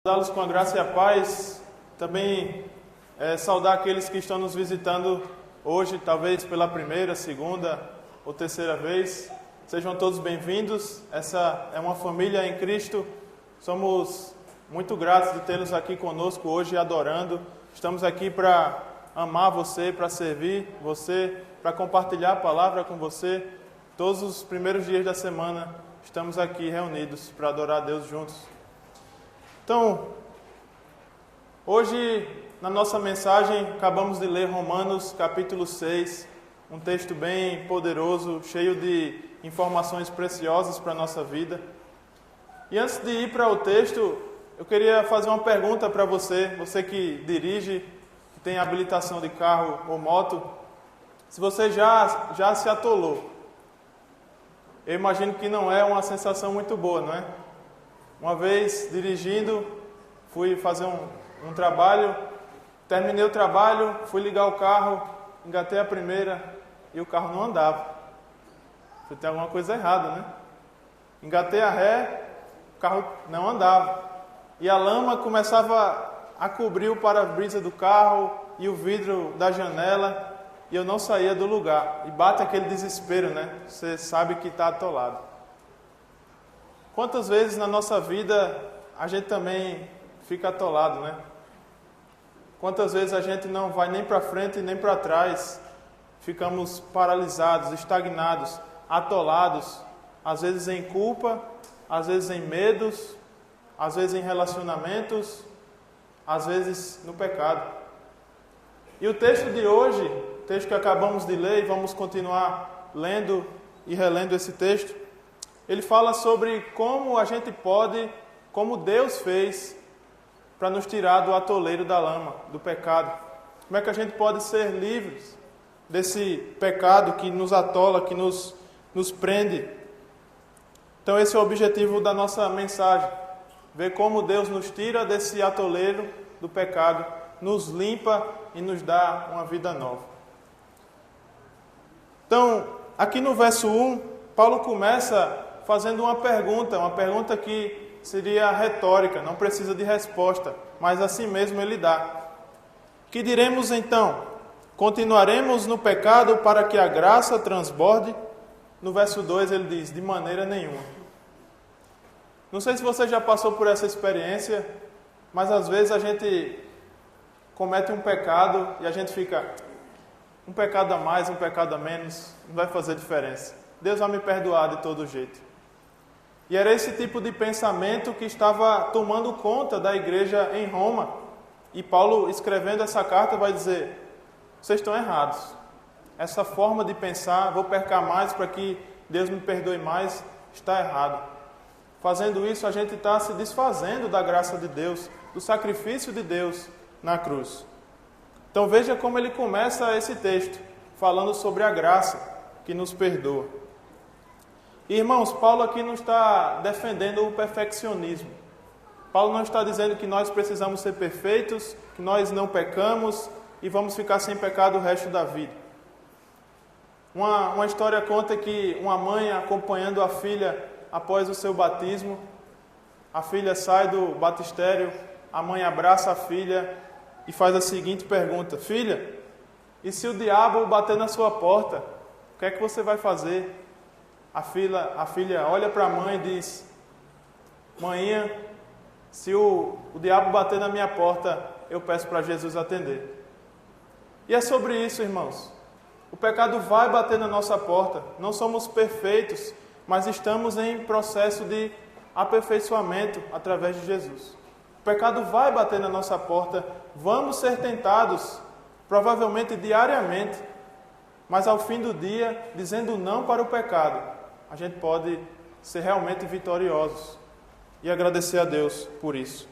Saudá-los com a graça e a paz, também saudar aqueles que estão nos visitando hoje, talvez pela primeira, segunda ou terceira vez. Sejam todos bem-vindos. Essa é uma família em Cristo. Somos muito gratos de tê-los aqui conosco hoje, adorando. Estamos aqui para amar você, para servir você, para compartilhar a palavra com você. Todos os primeiros dias da semana estamos aqui reunidos para adorar a Deus juntos. Então, hoje, na nossa mensagem, acabamos de ler Romanos capítulo 6, um texto bem poderoso, cheio de informações preciosas para a nossa vida. E antes de ir para o texto, eu queria fazer uma pergunta para você, você que dirige, que tem habilitação de carro ou moto, se você já se atolou. Eu imagino que não é uma sensação muito boa, não é? Uma vez, dirigindo, fui fazer um trabalho, terminei o trabalho, fui ligar o carro, engatei a primeira e o carro não andava. Tem alguma coisa errada, né? Engatei a ré, o carro não andava. E a lama começava a cobrir o para-brisa do carro e o vidro da janela e eu não saía do lugar. E bate aquele desespero, né? Você sabe que está atolado. Quantas vezes na nossa vida a gente também fica atolado, né? Quantas vezes a gente não vai nem para frente nem para trás, ficamos paralisados, estagnados, atolados, às vezes em culpa, às vezes em medos, às vezes em relacionamentos, às vezes no pecado. E o texto de hoje, o texto que acabamos de ler, e vamos continuar lendo e relendo esse texto, ele fala sobre como a gente pode, como Deus fez para nos tirar do atoleiro da lama, do pecado. Como é que a gente pode ser livres desse pecado que nos atola, que nos prende. Então esse é o objetivo da nossa mensagem. Ver como Deus nos tira desse atoleiro do pecado, nos limpa e nos dá uma vida nova. Então, aqui no verso 1, Paulo começa fazendo uma pergunta que seria retórica, não precisa de resposta, mas assim mesmo ele dá. Que diremos então? Continuaremos no pecado para que a graça transborde? No verso 2 ele diz, de maneira nenhuma. Não sei se você já passou por essa experiência, mas às vezes a gente comete um pecado e a gente fica, um pecado a mais, um pecado a menos, não vai fazer diferença. Deus vai me perdoar de todo jeito. E era esse tipo de pensamento que estava tomando conta da igreja em Roma. E Paulo, escrevendo essa carta, vai dizer, vocês estão errados. Essa forma de pensar, vou pecar mais para que Deus me perdoe mais, está errado. Fazendo isso, a gente está se desfazendo da graça de Deus, do sacrifício de Deus na cruz. Então veja como ele começa esse texto, falando sobre a graça que nos perdoa. Irmãos, Paulo aqui não está defendendo o perfeccionismo. Paulo não está dizendo que nós precisamos ser perfeitos, que nós não pecamos e vamos ficar sem pecado o resto da vida. Uma história conta que uma mãe acompanhando a filha após o seu batismo, a filha sai do batistério, a mãe abraça a filha e faz a seguinte pergunta: filha, e se o diabo bater na sua porta, o que é que você vai fazer? A filha olha para a mãe e diz, mãinha, se o diabo bater na minha porta, eu peço para Jesus atender. E é sobre isso, irmãos. O pecado vai bater na nossa porta. Não somos perfeitos, mas estamos em processo de aperfeiçoamento através de Jesus. O pecado vai bater na nossa porta. Vamos ser tentados, provavelmente diariamente, mas ao fim do dia, dizendo não para o pecado, a gente pode ser realmente vitoriosos e agradecer a Deus por isso.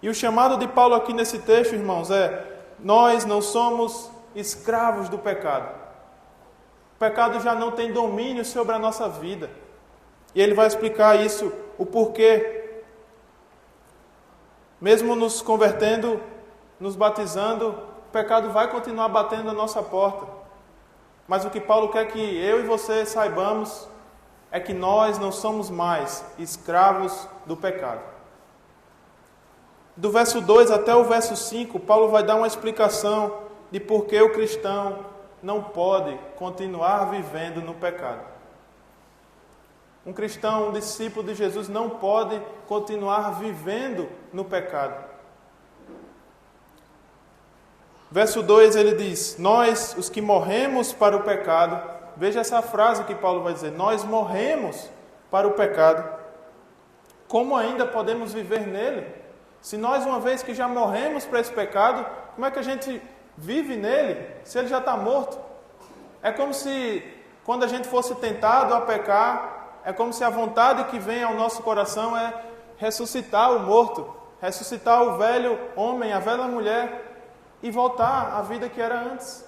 E o chamado de Paulo aqui nesse texto, irmãos, é: nós não somos escravos do pecado. O pecado já não tem domínio sobre a nossa vida. E ele vai explicar isso, o porquê. Mesmo nos convertendo, nos batizando, o pecado vai continuar batendo na nossa porta. Mas o que Paulo quer que eu e você saibamos é que nós não somos mais escravos do pecado. Do verso 2 até o verso 5, Paulo vai dar uma explicação de por que o cristão não pode continuar vivendo no pecado. Um cristão, um discípulo de Jesus, não pode continuar vivendo no pecado. Verso 2 ele diz: nós, os que morremos para o pecado, veja essa frase que Paulo vai dizer, nós morremos para o pecado. Como ainda podemos viver nele? Se nós, uma vez que já morremos para esse pecado, como é que a gente vive nele, se ele já está morto? É como se, quando a gente fosse tentado a pecar, é como se a vontade que vem ao nosso coração é ressuscitar o morto, ressuscitar o velho homem, a velha mulher, e voltar à vida que era antes.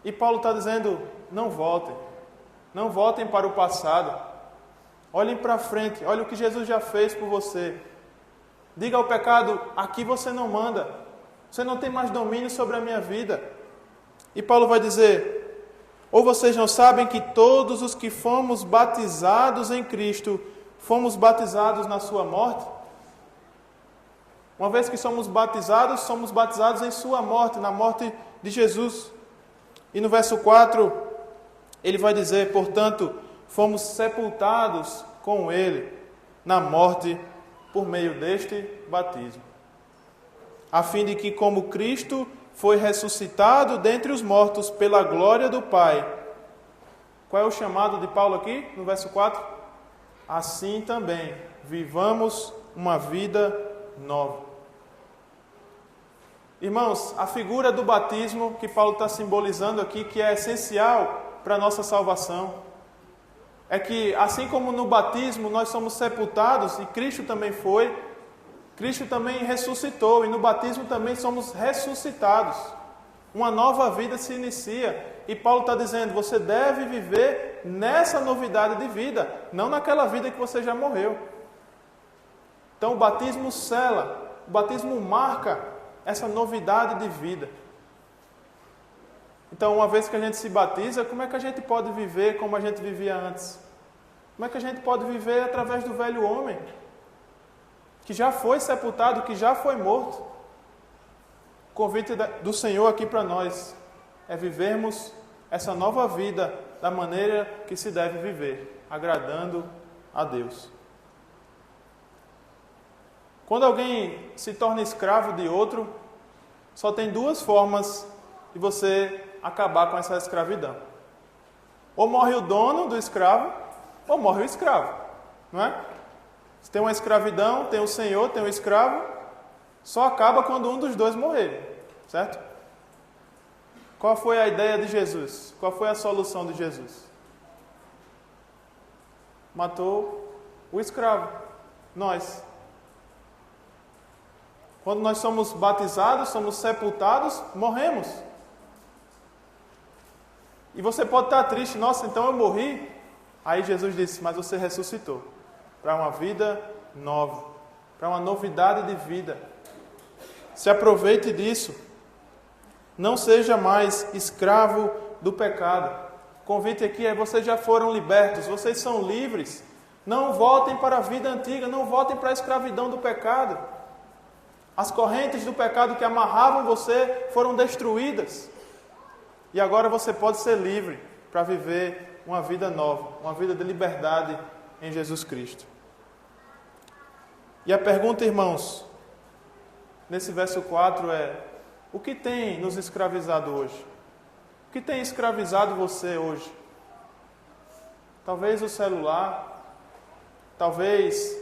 E Paulo está dizendo, não voltem para o passado, olhem para frente, olhem o que Jesus já fez por você. Diga ao pecado, aqui você não manda, você não tem mais domínio sobre a minha vida. E Paulo vai dizer, ou vocês não sabem que todos os que fomos batizados em Cristo, fomos batizados na sua morte? Uma vez que somos batizados em sua morte, na morte de Jesus. E no verso 4, ele vai dizer, portanto, fomos sepultados com ele na morte por meio deste batismo, a fim de que, como Cristo foi ressuscitado dentre os mortos pela glória do Pai. Qual é o chamado de Paulo aqui, no verso 4? Assim também, vivamos uma vida nova. Irmãos, a figura do batismo que Paulo está simbolizando aqui, que é essencial para a nossa salvação, é que assim como no batismo nós somos sepultados, e Cristo também foi, Cristo também ressuscitou, e no batismo também somos ressuscitados. Uma nova vida se inicia, e Paulo está dizendo, você deve viver nessa novidade de vida, não naquela vida que você já morreu. Então o batismo sela, o batismo marca essa novidade de vida. Então, uma vez que a gente se batiza, como é que a gente pode viver como a gente vivia antes? Como é que a gente pode viver através do velho homem, que já foi sepultado, que já foi morto? O convite do Senhor aqui para nós é vivermos essa nova vida da maneira que se deve viver, agradando a Deus. Quando alguém se torna escravo de outro, só tem duas formas de você acabar com essa escravidão. Ou morre o dono do escravo, ou morre o escravo, não é? Se tem uma escravidão, tem o senhor, tem o escravo, só acaba quando um dos dois morrer, certo? Qual foi a ideia de Jesus? Qual foi a solução de Jesus? Matou o escravo, nós. Quando nós somos batizados, somos sepultados, morremos. E você pode estar triste, nossa, então eu morri. Aí Jesus disse, mas você ressuscitou para uma vida nova, para uma novidade de vida. Se aproveite disso. Não seja mais escravo do pecado. O convite aqui é, vocês já foram libertos, vocês são livres. Não voltem para a vida antiga, não voltem para a escravidão do pecado. As correntes do pecado que amarravam você foram destruídas. E agora você pode ser livre para viver uma vida nova, uma vida de liberdade em Jesus Cristo. E a pergunta, irmãos, nesse verso 4 é, o que tem nos escravizado hoje? O que tem escravizado você hoje? Talvez o celular, talvez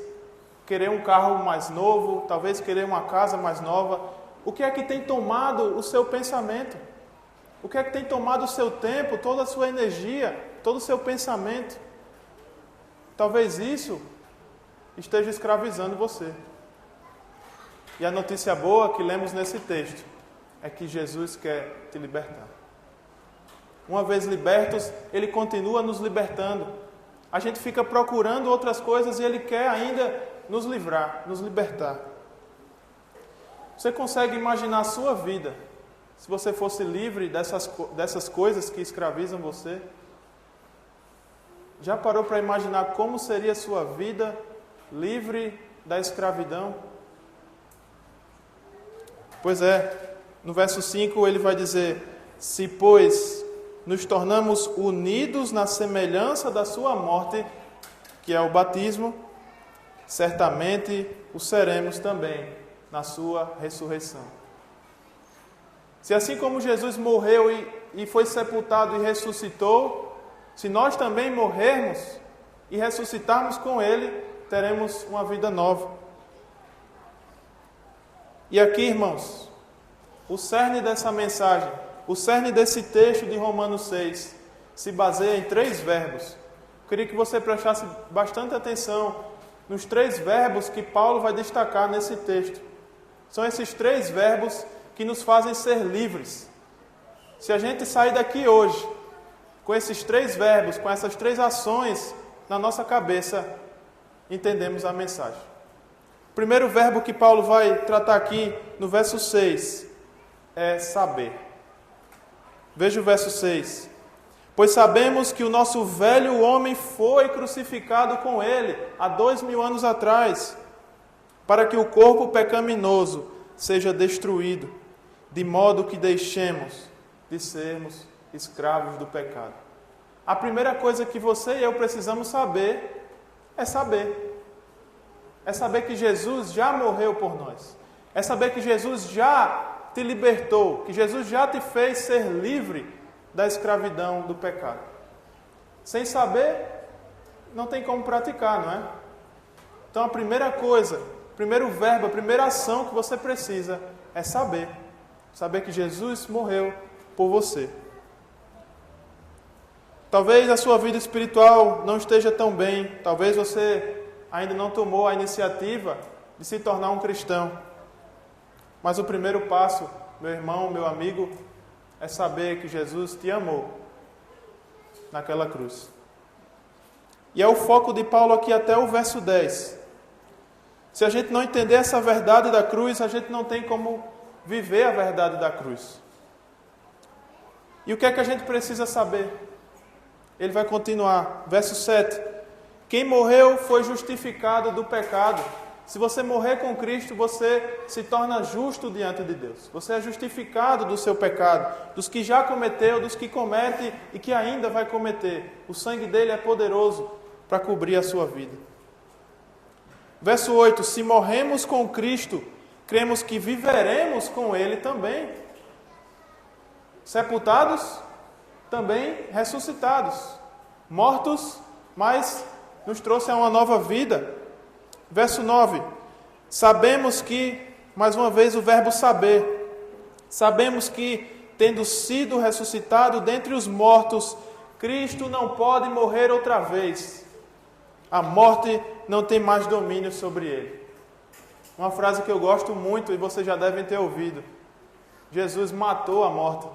querer um carro mais novo, talvez querer uma casa mais nova. O que é que tem tomado o seu pensamento? O que é que tem tomado o seu tempo, toda a sua energia, todo o seu pensamento? Talvez isso esteja escravizando você. E a notícia boa que lemos nesse texto é que Jesus quer te libertar. Uma vez libertos, Ele continua nos libertando. A gente fica procurando outras coisas e Ele quer ainda nos livrar, nos libertar. Você consegue imaginar a sua vida se você fosse livre dessas coisas que escravizam você? Já parou para imaginar como seria a sua vida livre da escravidão? Pois é, no verso 5 ele vai dizer: se, pois, nos tornamos unidos na semelhança da sua morte, que é o batismo, certamente o seremos também na sua ressurreição. Se assim como Jesus morreu e foi sepultado e ressuscitou, se nós também morrermos e ressuscitarmos com Ele, teremos uma vida nova. E aqui, irmãos, o cerne dessa mensagem, o cerne desse texto de Romanos 6, se baseia em 3 verbos. Eu queria que você prestasse bastante atenção nos 3 verbos que Paulo vai destacar nesse texto. São esses 3 verbos que nos fazem ser livres. Se a gente sair daqui hoje com esses 3 verbos, com essas 3 ações na nossa cabeça, entendemos a mensagem. O primeiro verbo que Paulo vai tratar aqui no verso 6 é saber. Veja o verso 6. Pois sabemos que o nosso velho homem foi crucificado com ele há 2000 anos atrás, para que o corpo pecaminoso seja destruído, de modo que deixemos de sermos escravos do pecado. A primeira coisa que você e eu precisamos saber é saber. É saber que Jesus já morreu por nós. É saber que Jesus já te libertou, que Jesus já te fez ser livre da escravidão do pecado. Sem saber, não tem como praticar, não é? Então a primeira coisa, o primeiro verbo, a primeira ação que você precisa é saber. Saber que Jesus morreu por você. Talvez a sua vida espiritual não esteja tão bem. Talvez você ainda não tomou a iniciativa de se tornar um cristão. Mas o primeiro passo, meu irmão, meu amigo, é saber que Jesus te amou naquela cruz. E é o foco de Paulo aqui até o verso 10. Se a gente não entender essa verdade da cruz, a gente não tem como viver a verdade da cruz. E o que é que a gente precisa saber? Ele vai continuar, verso 7. Quem morreu foi justificado do pecado. Se você morrer com Cristo, você se torna justo diante de Deus. Você é justificado do seu pecado, dos que já cometeu, dos que comete e que ainda vai cometer. O sangue dele é poderoso para cobrir a sua vida. Verso 8. Se morremos com Cristo, cremos que viveremos com Ele também. Sepultados, também ressuscitados. Mortos, mas nos trouxe a uma nova vida. Verso 9. Sabemos que, mais uma vez o verbo saber, sabemos que, tendo sido ressuscitado dentre os mortos, Cristo não pode morrer outra vez. A morte não tem mais domínio sobre ele. Uma frase que eu gosto muito e vocês já devem ter ouvido. Jesus matou a morte.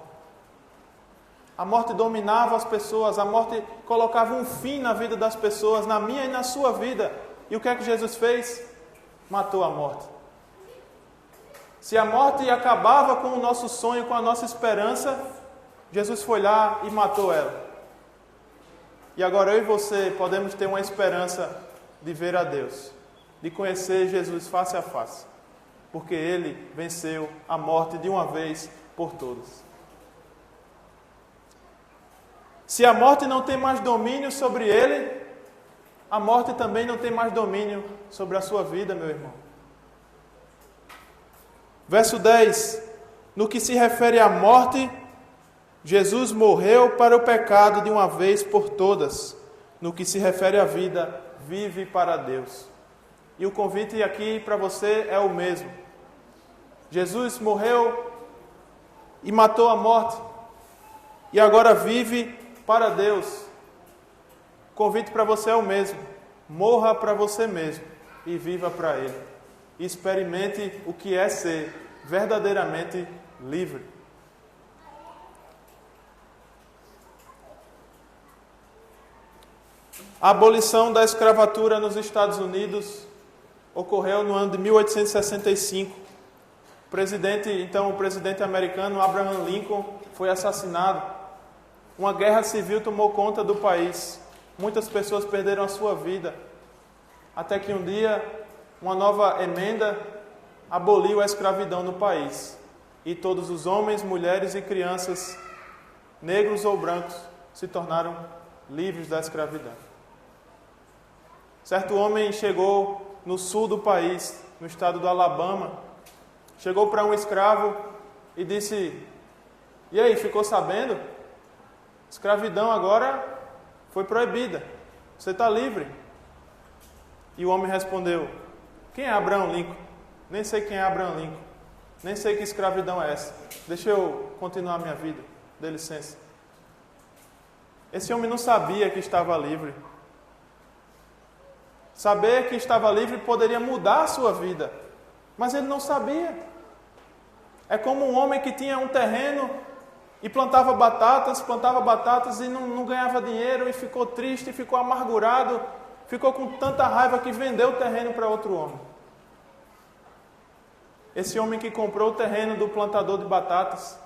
A morte dominava as pessoas, a morte colocava um fim na vida das pessoas, na minha e na sua vida. E o que é que Jesus fez? Matou a morte. Se a morte acabava com o nosso sonho, com a nossa esperança, Jesus foi lá e matou ela. E agora eu e você podemos ter uma esperança de ver a Deus, de conhecer Jesus face a face, porque Ele venceu a morte de uma vez por todas. Se a morte não tem mais domínio sobre Ele, a morte também não tem mais domínio sobre a sua vida, meu irmão. Verso 10. No que se refere à morte, Jesus morreu para o pecado de uma vez por todas. No que se refere à vida, vive para Deus. E o convite aqui para você é o mesmo. Jesus morreu e matou a morte. E agora vive para Deus. O convite para você é o mesmo. Morra para você mesmo e viva para Ele. E experimente o que é ser verdadeiramente livre. A abolição da escravatura nos Estados Unidos ocorreu no ano de 1865. O presidente americano Abraham Lincoln foi assassinado. Uma guerra civil tomou conta do país. Muitas pessoas perderam a sua vida. Até que um dia, uma nova emenda aboliu a escravidão no país. e todos os homens, mulheres e crianças, negros ou brancos, se tornaram livres da escravidão. Certo homem chegou no sul do país, no estado do Alabama, chegou para um escravo e disse: "E aí, ficou sabendo? Escravidão agora foi proibida. Você está livre." E o homem respondeu: "Quem é Abraham Lincoln? Nem sei quem é Abraham Lincoln. Nem sei que escravidão é essa. Deixa eu continuar minha vida. Dê licença." Esse homem não sabia que estava livre. Saber que estava livre poderia mudar a sua vida, mas ele não sabia. É como um homem que tinha um terreno e plantava batatas e não ganhava dinheiro e ficou triste, ficou amargurado, ficou com tanta raiva que vendeu o terreno para outro homem. Esse homem que comprou o terreno do plantador de batatas,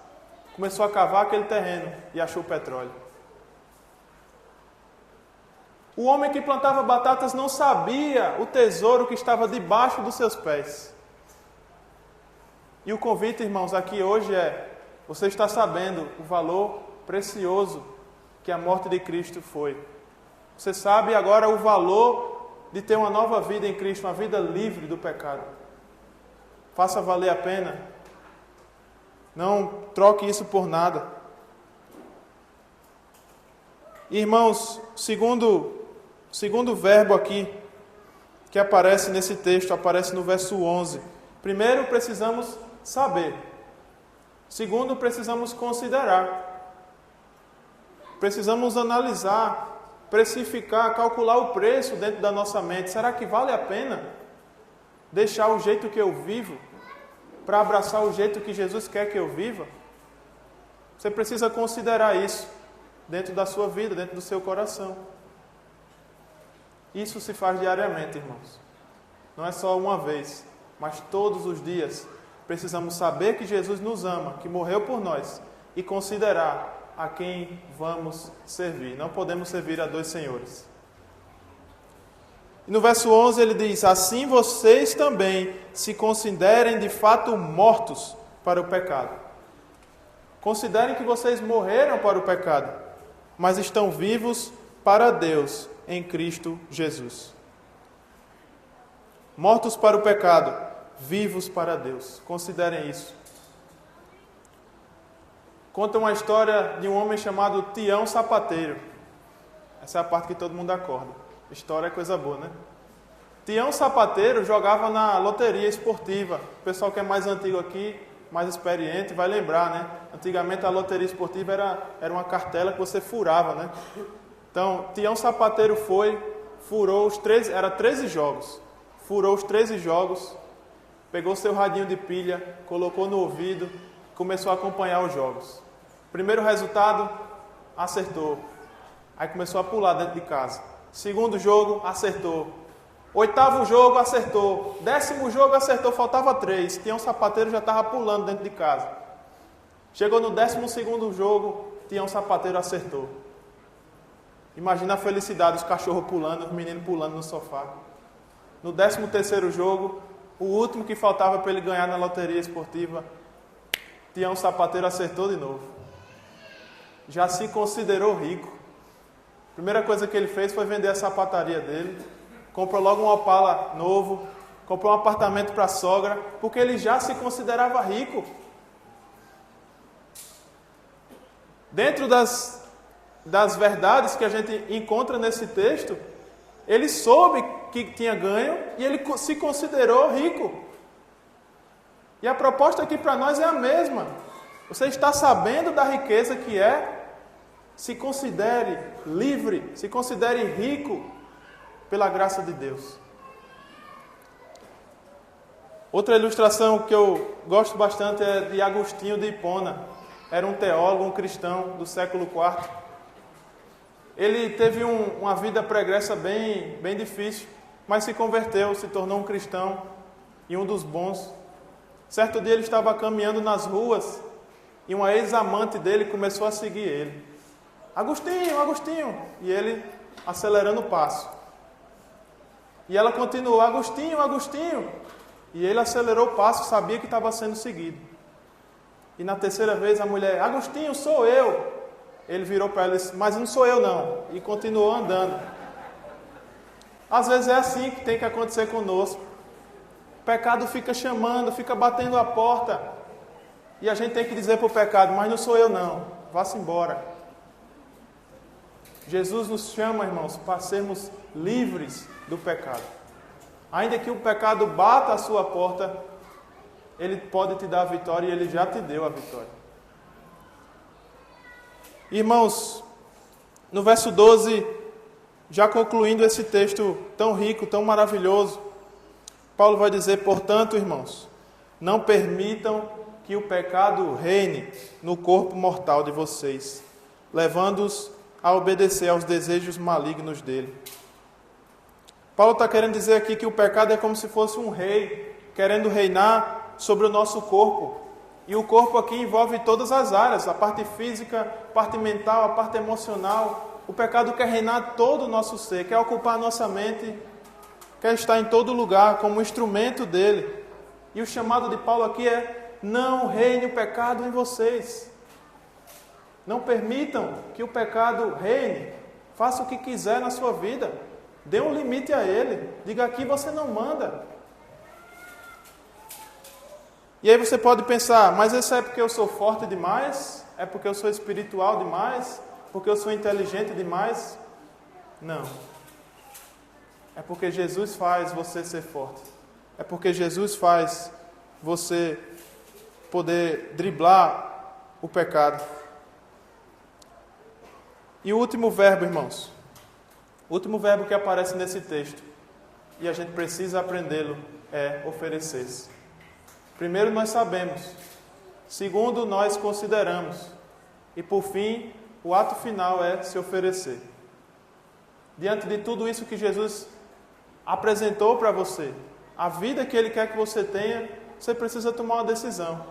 começou a cavar aquele terreno e achou petróleo. O homem que plantava batatas não sabia o tesouro que estava debaixo dos seus pés. E o convite, irmãos, aqui hoje é: você está sabendo o valor precioso que a morte de Cristo foi. Você sabe agora o valor de ter uma nova vida em Cristo, uma vida livre do pecado. Faça valer a pena. Não troque isso por nada. Irmãos, segundo verbo aqui que aparece nesse texto, aparece no verso 11. Primeiro, precisamos saber. Segundo, precisamos considerar. Precisamos analisar, precificar, calcular o preço dentro da nossa mente. Será que vale a pena deixar o jeito que eu vivo para abraçar o jeito que Jesus quer que eu viva? Você precisa considerar isso dentro da sua vida, dentro do seu coração. Isso se faz diariamente, irmãos. Não é só uma vez, mas todos os dias. Precisamos saber que Jesus nos ama, que morreu por nós, e considerar a quem vamos servir. Não podemos servir a dois senhores. E no verso 11 ele diz: assim vocês também se considerem de fato mortos para o pecado. Considerem que vocês morreram para o pecado, mas estão vivos para Deus em Cristo Jesus. Mortos para o pecado, vivos para Deus. Considerem isso. Conta uma história de um homem chamado Tião Sapateiro. Essa é a parte que todo mundo acorda. História é coisa boa, né? Tião Sapateiro jogava na loteria esportiva. O pessoal que é mais antigo aqui, mais experiente, vai lembrar, né? Antigamente a loteria esportiva era uma cartela que você furava, né? Então, Tião Sapateiro furou os 13, era 13 jogos. Furou os 13 jogos, pegou seu radinho de pilha, colocou no ouvido, começou a acompanhar os jogos. Primeiro resultado, acertou. Aí começou a pular dentro de casa. Segundo jogo, acertou. Oitavo jogo, acertou. 10º jogo, acertou, faltava 3. Tião Sapateiro já estava pulando dentro de casa. Chegou no 12º jogo, Tião Sapateiro acertou. Imagina a felicidade, os cachorros pulando, os meninos pulando no sofá. No 13º jogo, o último que faltava para ele ganhar na loteria esportiva, Tião Sapateiro acertou de novo. Já se considerou rico. A primeira coisa que ele fez foi vender a sapataria dele. Comprou logo um Opala novo. Comprou um apartamento para a sogra, porque ele já se considerava rico. Dentro das verdades que a gente encontra nesse texto, ele soube que tinha ganho e ele se considerou rico. E a proposta aqui para nós é a mesma. Você está sabendo da riqueza que é? Se considere livre, se considere rico pela graça de Deus. Outra ilustração que eu gosto bastante é de Agostinho de Hipona. Era um teólogo, um cristão do século IV. Ele teve uma vida pregressa bem difícil, mas se converteu, se tornou um cristão e um dos bons. Certo dia ele estava caminhando nas ruas e uma ex-amante dele começou a seguir ele. Agostinho, Agostinho! E ele acelerando o passo. E ela continuou, Agostinho, Agostinho! E ele acelerou o passo, sabia que estava sendo seguido. E na terceira vez a mulher, Agostinho, sou eu. Ele virou para ela e disse, mas não sou eu não. E continuou andando. Às vezes é assim que tem que acontecer conosco. O pecado fica chamando, fica batendo a porta. E a gente tem que dizer para o pecado, mas não sou eu não. Vá-se embora. Jesus nos chama, irmãos, para sermos livres do pecado. Ainda que o pecado bata a sua porta, ele pode te dar a vitória e ele já te deu a vitória. Irmãos, no verso 12, já concluindo esse texto tão rico, tão maravilhoso, Paulo vai dizer, portanto, irmãos, não permitam que o pecado reine no corpo mortal de vocês, levando-os a obedecer aos desejos malignos dele. Paulo está querendo dizer aqui que o pecado é como se fosse um rei, querendo reinar sobre o nosso corpo. E o corpo aqui envolve todas as áreas, a parte física, a parte mental, a parte emocional. O pecado quer reinar todo o nosso ser, quer ocupar a nossa mente, quer estar em todo lugar como instrumento dele. E o chamado de Paulo aqui é, não reine o pecado em vocês. Não permitam que o pecado reine. Faça o que quiser na sua vida. Dê um limite a ele. Diga, aqui você não manda. E aí você pode pensar, mas isso é porque eu sou forte demais? É porque eu sou espiritual demais? Porque eu sou inteligente demais? Não. É porque Jesus faz você ser forte. É porque Jesus faz você poder driblar o pecado. E o último verbo, irmãos. O último verbo que aparece nesse texto, e a gente precisa aprendê-lo, é oferecer-se. Primeiro, nós sabemos. Segundo, nós consideramos. E por fim, o ato final é se oferecer. Diante de tudo isso que Jesus apresentou para você, a vida que Ele quer que você tenha, você precisa tomar uma decisão.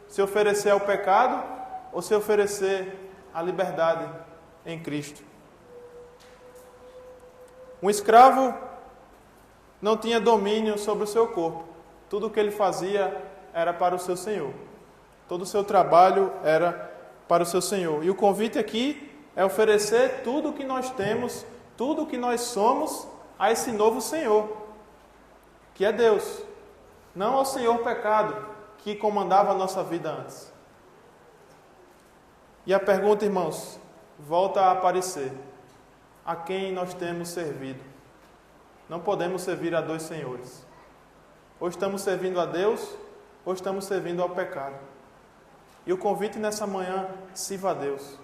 Se oferecer ao pecado ou se oferecer à liberdade em Cristo. Um escravo não tinha domínio sobre o seu corpo. Tudo o que ele fazia era para o seu Senhor. Todo o seu trabalho era para o seu Senhor. E o convite aqui é oferecer tudo o que nós temos, tudo o que nós somos a esse novo Senhor, que é Deus. Não ao Senhor pecado, que comandava a nossa vida antes. E a pergunta, irmãos, volta a aparecer. A quem nós temos servido? Não podemos servir a dois senhores. Ou estamos servindo a Deus, ou estamos servindo ao pecado. E o convite nessa manhã, sirva a Deus.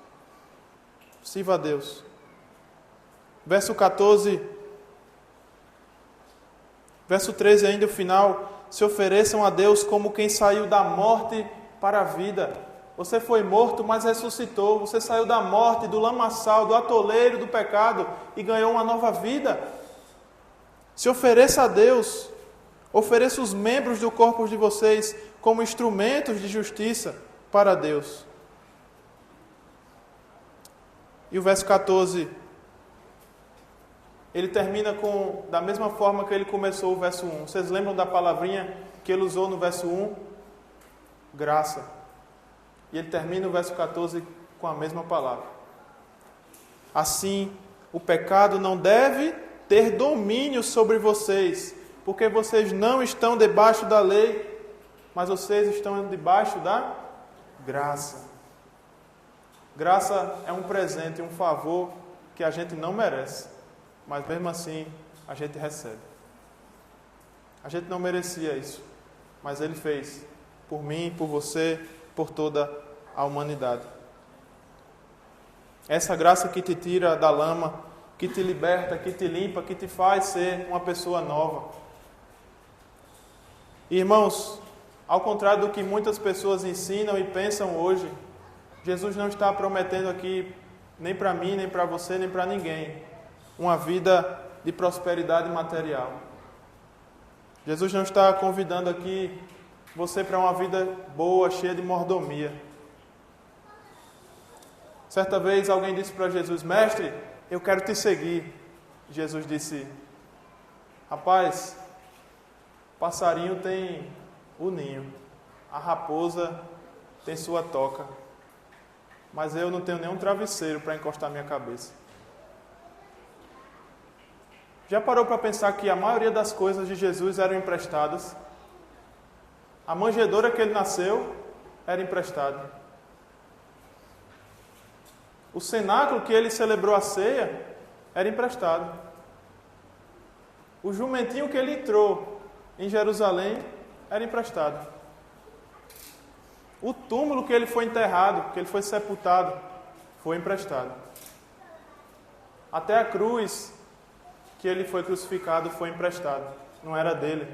Sirva a Deus. Verso 14, verso 13 ainda, o final. Se ofereçam a Deus como quem saiu da morte para a vida. Você foi morto, mas ressuscitou. Você saiu da morte, do lamaçal, do atoleiro do pecado e ganhou uma nova vida. Se ofereça a Deus. Ofereça os membros do corpo de vocês como instrumentos de justiça para Deus. E o verso 14, ele termina da mesma forma que ele começou o verso 1. Vocês lembram da palavrinha que ele usou no verso 1? Graça. E ele termina o verso 14 com a mesma palavra. Assim, o pecado não deve ter domínio sobre vocês, porque vocês não estão debaixo da lei, mas vocês estão debaixo da graça. Graça é um presente, um favor que a gente não merece, mas mesmo assim a gente recebe. A gente não merecia isso, mas Ele fez por mim, por você, por toda a humanidade. Essa graça que te tira da lama, que te liberta, que te limpa, que te faz ser uma pessoa nova. Irmãos, ao contrário do que muitas pessoas ensinam e pensam hoje, Jesus não está prometendo aqui, nem para mim, nem para você, nem para ninguém, uma vida de prosperidade material. Jesus não está convidando aqui você para uma vida boa, cheia de mordomia. Certa vez alguém disse para Jesus, mestre, eu quero te seguir. Jesus disse, rapaz, passarinho tem o ninho, a raposa tem sua toca, mas eu não tenho nenhum travesseiro para encostar minha cabeça. Já parou para pensar que a maioria das coisas de Jesus eram emprestadas? A manjedoura que ele nasceu era emprestada. O cenáculo que ele celebrou a ceia era emprestado. O jumentinho que ele entrou em Jerusalém era emprestado. O túmulo que ele foi enterrado, que ele foi sepultado, foi emprestado. Até a cruz que ele foi crucificado foi emprestado. Não era dele,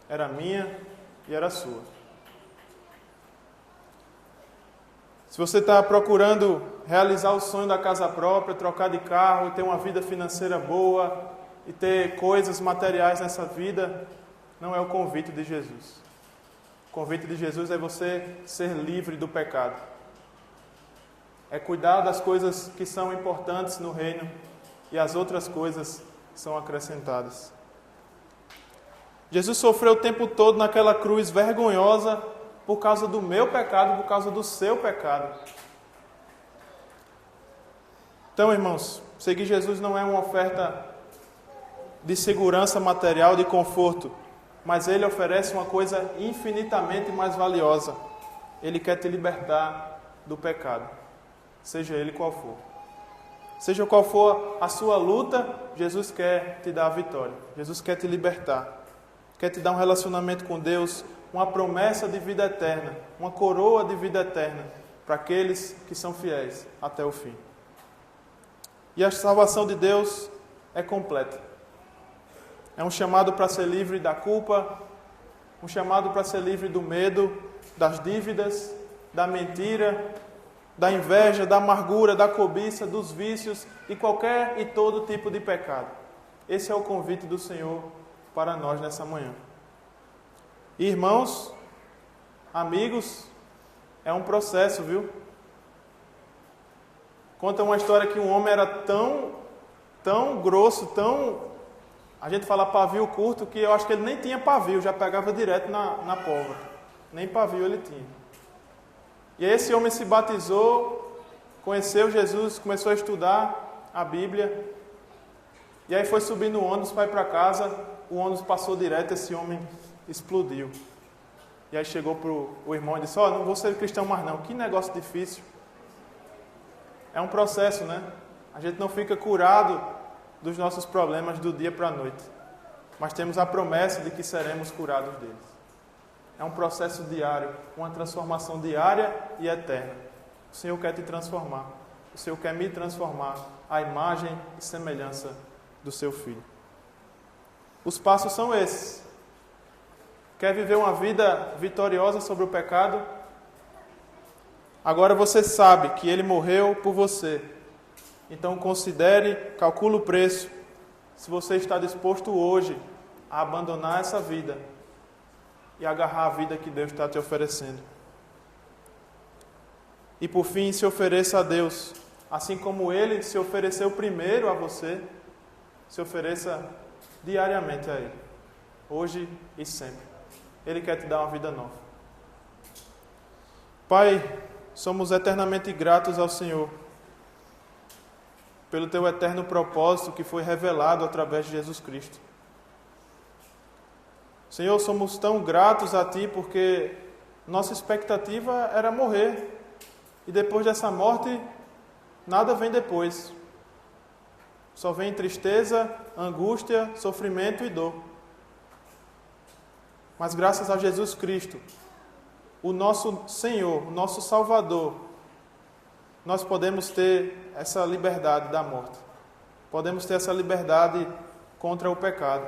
era minha e era sua. Se você está procurando realizar o sonho da casa própria, trocar de carro, ter uma vida financeira boa e ter coisas materiais nessa vida, não é o convite de Jesus. O convite de Jesus é você ser livre do pecado. É cuidar das coisas que são importantes no reino e as outras coisas são acrescentadas. Jesus sofreu o tempo todo naquela cruz vergonhosa por causa do meu pecado, por causa do seu pecado. Então, irmãos, seguir Jesus não é uma oferta de segurança material, de conforto, mas Ele oferece uma coisa infinitamente mais valiosa. Ele quer te libertar do pecado, seja ele qual for. Seja qual for a sua luta, Jesus quer te dar a vitória. Jesus quer te libertar. Quer te dar um relacionamento com Deus, uma promessa de vida eterna, uma coroa de vida eterna para aqueles que são fiéis até o fim. E a salvação de Deus é completa. É um chamado para ser livre da culpa, um chamado para ser livre do medo, das dívidas, da mentira, da inveja, da amargura, da cobiça, dos vícios e qualquer e todo tipo de pecado. Esse é o convite do Senhor para nós nessa manhã. Irmãos, amigos, é um processo, viu? Conta uma história que um homem era tão grosso, a gente fala pavio curto, que eu acho que ele nem tinha pavio, já pegava direto na pólvora. Nem pavio ele tinha. E aí esse homem se batizou, conheceu Jesus, começou a estudar a Bíblia. E aí foi subir no ônibus para ir para casa, o ônibus passou direto, esse homem explodiu. E aí chegou para o irmão e disse: não vou ser cristão mais não, que negócio difícil. É um processo, né? A gente não fica curado dos nossos problemas do dia para a noite, mas temos a promessa de que seremos curados deles. É um processo diário, uma transformação diária e eterna. O Senhor quer te transformar. O Senhor quer me transformar à imagem e semelhança do seu Filho. Os passos são esses. Quer viver uma vida vitoriosa sobre o pecado? Agora você sabe que Ele morreu por você. Então considere, calcule o preço. Se você está disposto hoje a abandonar essa vida e agarrar a vida que Deus está te oferecendo. E por fim, se ofereça a Deus, assim como Ele se ofereceu primeiro a você, se ofereça diariamente a Ele, hoje e sempre. Ele quer te dar uma vida nova. Pai, somos eternamente gratos ao Senhor pelo Teu eterno propósito que foi revelado através de Jesus Cristo. Senhor, somos tão gratos a Ti porque nossa expectativa era morrer. E depois dessa morte, nada vem depois. Só vem tristeza, angústia, sofrimento e dor. Mas graças a Jesus Cristo, o nosso Senhor, o nosso Salvador, nós podemos ter essa liberdade da morte. Podemos ter essa liberdade contra o pecado.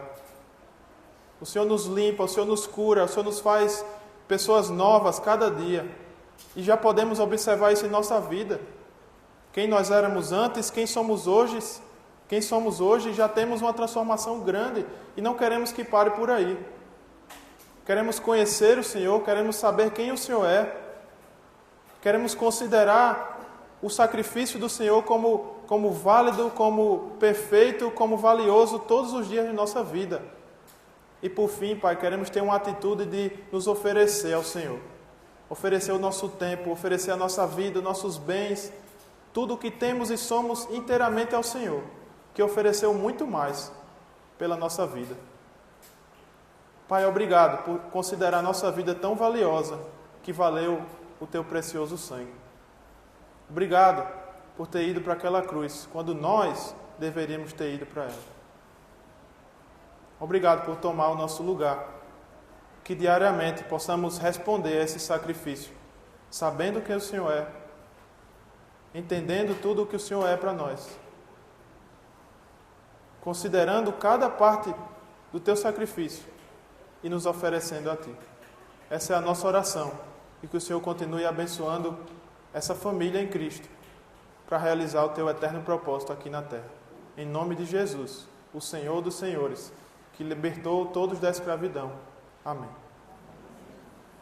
O Senhor nos limpa, o Senhor nos cura, o Senhor nos faz pessoas novas cada dia. E já podemos observar isso em nossa vida. Quem nós éramos antes, quem somos hoje, já temos uma transformação grande e não queremos que pare por aí. Queremos conhecer o Senhor, queremos saber quem o Senhor é. Queremos considerar o sacrifício do Senhor como válido, como perfeito, como valioso todos os dias de nossa vida. E por fim, Pai, queremos ter uma atitude de nos oferecer ao Senhor. oferecer o nosso tempo, oferecer a nossa vida, nossos bens, tudo o que temos e somos inteiramente ao Senhor, que ofereceu muito mais pela nossa vida. Pai, obrigado por considerar a nossa vida tão valiosa que valeu o teu precioso sangue. Obrigado por ter ido para aquela cruz, quando nós deveríamos ter ido para ela. Obrigado por tomar o nosso lugar, que diariamente possamos responder a esse sacrifício, sabendo quem o Senhor é, entendendo tudo o que o Senhor é para nós, considerando cada parte do teu sacrifício e nos oferecendo a Ti. Essa é a nossa oração, e que o Senhor continue abençoando essa família em Cristo, para realizar o Teu eterno propósito aqui na terra. Em nome de Jesus, o Senhor dos Senhores, que libertou todos da escravidão. Amém.